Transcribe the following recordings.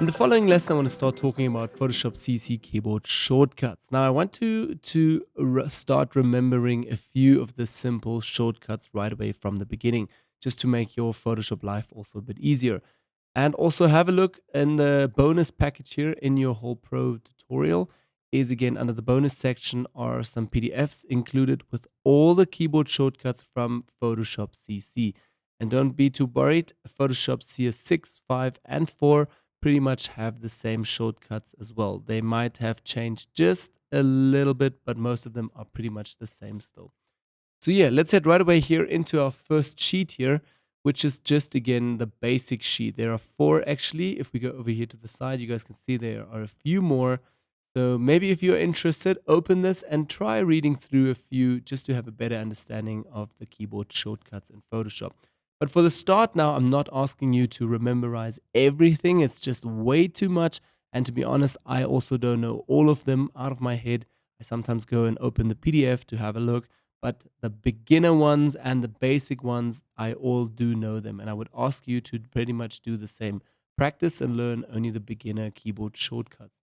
In the following lesson, I want to start talking about Photoshop CC keyboard shortcuts. Now, I want to start remembering a few of the simple shortcuts right away from the beginning, just to make your Photoshop life also a bit easier. And also have a look in the bonus package here in your whole pro tutorial. Is again under the bonus section are some PDFs included with all the keyboard shortcuts from Photoshop CC. And don't be too worried, Photoshop CS6, 5, and 4 pretty much have the same shortcuts as well. They might have changed just a little bit, but most of them are pretty much the same still. So yeah, let's head right away here into our first sheet here, which is just again the basic sheet. There are 4 actually. If we go over here to the side, you guys can see there are a few more. So maybe if you're interested, open this and try reading through a few just to have a better understanding of the keyboard shortcuts in Photoshop. But for the start now, I'm not asking you to memorize everything. It's just way too much. And to be honest, I also don't know all of them out of my head. I sometimes go and open the PDF to have a look, but the beginner ones and the basic ones, I all do know them. And I would ask you to pretty much do the same. Practice and learn only the beginner keyboard shortcuts.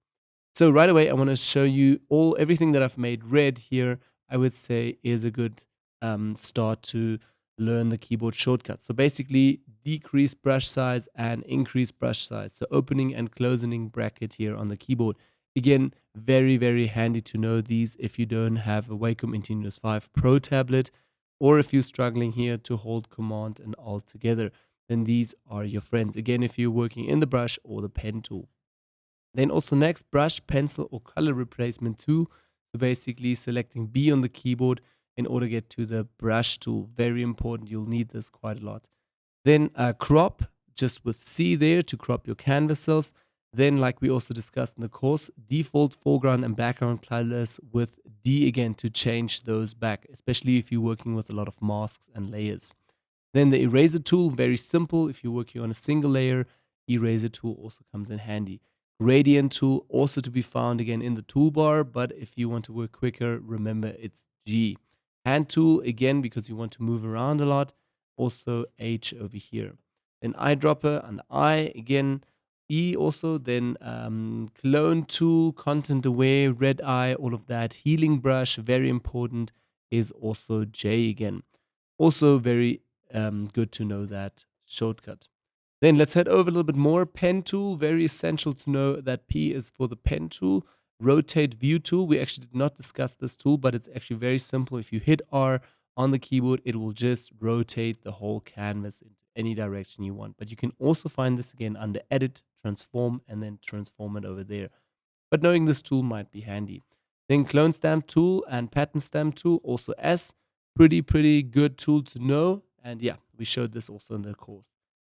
So right away, I want to show you everything that I've made red here. I would say is a good start to learn the keyboard shortcuts. So basically, decrease brush size and increase brush size. So opening and closing bracket here on the keyboard. Again, very, very handy to know these if you don't have a Wacom Intuos 5 Pro tablet, or if you're struggling here to hold Command and Alt together, then these are your friends. Again, if you're working in the brush or the pen tool. Then also next, brush, pencil, or color replacement tool. So basically selecting B on the keyboard in order to get to the brush tool. Very important. You'll need this quite a lot. Then crop, just with C there to crop your canvas cells. Then, like we also discussed in the course, default foreground and background colors with D again to change those back, especially if you're working with a lot of masks and layers. Then the eraser tool, very simple. If you're working on a single layer, eraser tool also comes in handy. Gradient tool also to be found again in the toolbar, but if you want to work quicker, remember it's G. Hand tool again because you want to move around a lot, also H over here. Then eyedropper and I again, E also, then clone tool, content away, red eye, all of that. Healing brush, very important, is also J again. Also very good to know that shortcut. Then let's head over a little bit more. Pen tool, very essential to know that P is for the pen tool. Rotate view tool, we actually did not discuss this tool, but it's actually very simple. If you hit R on the keyboard, it will just rotate the whole canvas into any direction you want. But you can also find this again under Edit, Transform, and then transform it over there. But knowing this tool might be handy. Then clone stamp tool and pattern stamp tool, also S. Pretty good tool to know. And yeah, we showed this also in the course.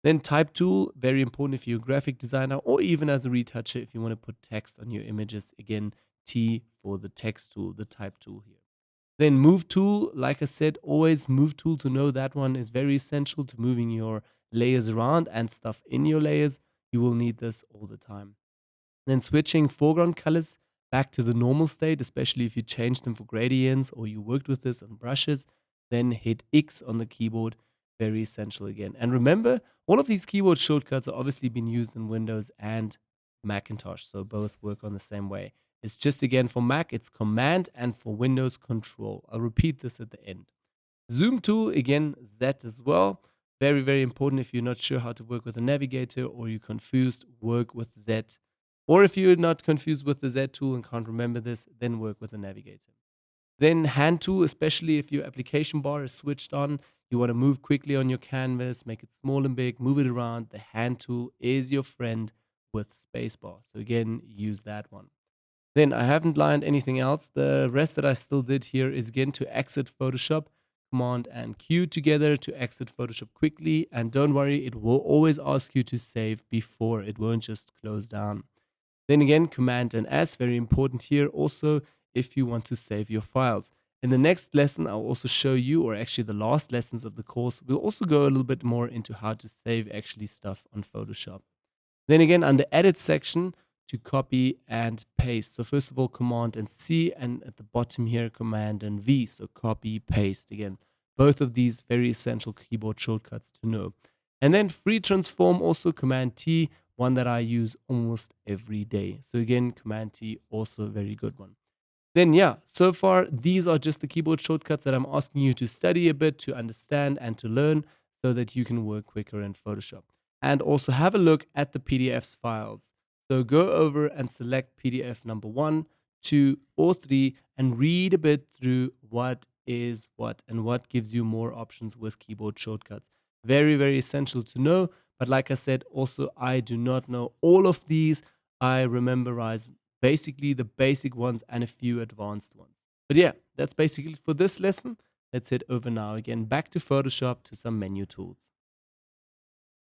Then type tool, very important if you're a graphic designer or even as a retoucher if you want to put text on your images. Again, T for the text tool, the type tool here. Then move tool, like I said, always move tool to know that one is very essential to moving your layers around and stuff in your layers. You will need this all the time. Then switching foreground colors back to the normal state, especially if you change them for gradients or you worked with this on brushes, then hit X on the keyboard. Very essential again. And remember, all of these keyboard shortcuts are obviously being used in Windows and Macintosh, so both work on the same way. It's just again for Mac, it's Command, and for Windows, Control. I'll repeat this at the end. Zoom tool, again, Z as well. Very, very important if you're not sure how to work with a navigator or you're confused, work with Z. Or if you're not confused with the Z tool and can't remember this, then work with the navigator. Then hand tool, especially if your application bar is switched on, you want to move quickly on your canvas, make it small and big, move it around. The hand tool is your friend with spacebar. So again, use that one. Then I haven't lined anything else. The rest that I still did here is again to exit Photoshop, Command and Q together to exit Photoshop quickly. And don't worry, it will always ask you to save before. It won't just close down. Then again, Command and S, very important here also if you want to save your files. In the next lesson, I'll also show you, or actually the last lessons of the course, we'll also go a little bit more into how to save actually stuff on Photoshop. Then again, under Edit section, to copy and paste. So first of all, Command and C, and at the bottom here, Command and V. So copy, paste again. Both of these very essential keyboard shortcuts to know. And then free transform, also Command T, one that I use almost every day. So again, Command T, also a very good one. Then yeah, so far these are just the keyboard shortcuts that I'm asking you to study a bit, to understand and to learn so that you can work quicker in Photoshop. And also have a look at the PDFs files. So go over and select PDF number 1, 2, or 3 and read a bit through what is what and what gives you more options with keyboard shortcuts. Very, very essential to know. But like I said, also I do not know all of these. I memorize basically the basic ones and a few advanced ones. But yeah, that's basically for this lesson. Let's head over now again back to Photoshop to some menu tools.